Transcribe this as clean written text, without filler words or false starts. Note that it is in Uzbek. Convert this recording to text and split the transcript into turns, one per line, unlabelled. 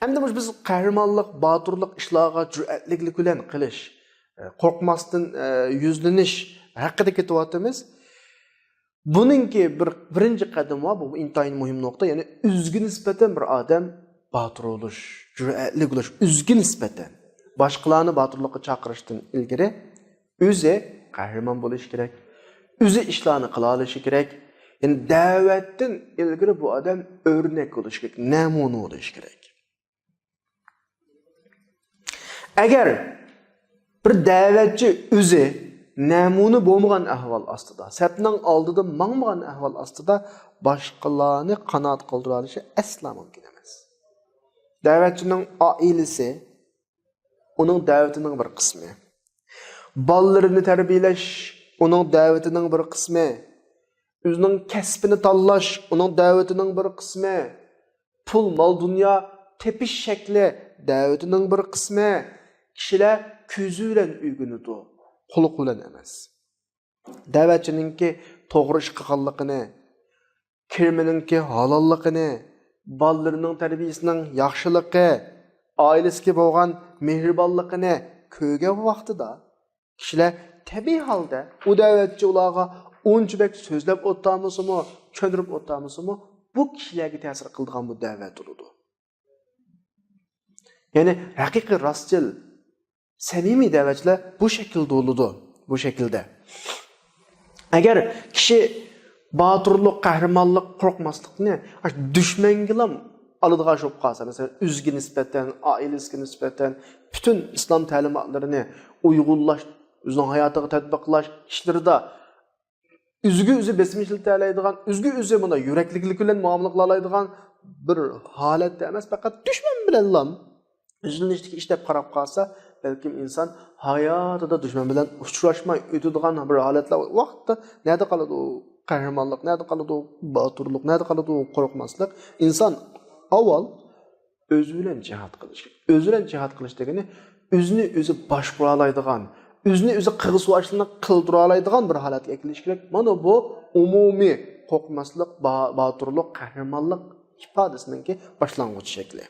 Hamda biz qahramonlik, botirlik ishlarga jur'atlik bilan qilish, qo'rqmasdan yuzlanish haqida ketyapmiz. Buningki birinchi qadam va bu intayin muhim nuqta, ya'ni o'ziga nisbatan bir odam botir bo'lish, jur'atli bo'lish, o'ziga nisbatan boshqalarni botirlikka chaqirishdan ilgari o'zi qahramon bo'lish kerak. O'zi ishlarni qila olishi kerak. Yani da'vatdan ilgari bu odam o'rnak bo'lishi kerak, namuna bo'lishi kerak. Agar bir da'vatchi o'zi namuna bo'lmagan ahvol ostida, sapning oldida mangmagan ahvol ostida boshqalarni qanoat qildira olishi aslo mumkin emas. Da'vatchining oilasi uning da'vatining bir qismi. Bolalarini tarbiyalash uning da'vatining bir qismi. O'zining kasbini tanlash uning da'vatining bir qismi. Pul, mol, dunyo tepish shakli da'vatining bir qismi. Kishilar ko'zi bilan o'rganadi, quloq bilan emas. Da'vatchininki to'g'ri ish qilganligini, kirmininki halolligini, bolalarining tarbiyasining yaxshiligi, oilasiga bo'lgan mehribonligini ko'rgan vaqtida kishilar tabiiy holda u da'vatchi ularga unchalik so'zlab o'tamiz-mi, tushuntirib o'tamiz-mi, bu kishilarga ta'sir qiladigan bu da'vat bo'ladi. Ya'ni haqiqiy rostchil, samimiy da'vatchilar bu shaklda bo'ladi, bu shaklda. Agar kishi botirlik, qahramonlik, qo'rqmaslikni dushmanga oladigan bo'lib qolsa, masalan, o'ziga nisbatan, oilasiga nisbatan butun islom ta'limotlarini uyg'unlash, o'zining hayotiga tatbiqlash ishlarida o'zi besim ishlatadigan, o'zi bunda yuraklilik bilan muomala qiladigan bir holatda emas, faqat dushman bilan o'zinishdagi ish deb qarab qolsa, balkim inson hayotida dushman bilan uchrashmay o'tadigan bir holatlar vaqtda nada qoladi u qahramonlik, nada qoladi u botirlik, nada qoladi u qo'rqmaslik. Inson avval o'zi bilan jihad qilish. O'zi bilan jihad qilish degani o'zini o'zi boshqara oladigan, o'zini o'zi qirg'izvashlikni qildira oladigan bir holatga kelish kerak. Mana bu umumiy qo'rqmaslik, botirlik, qahramonlik ifodasininki boshlang'ich shakli.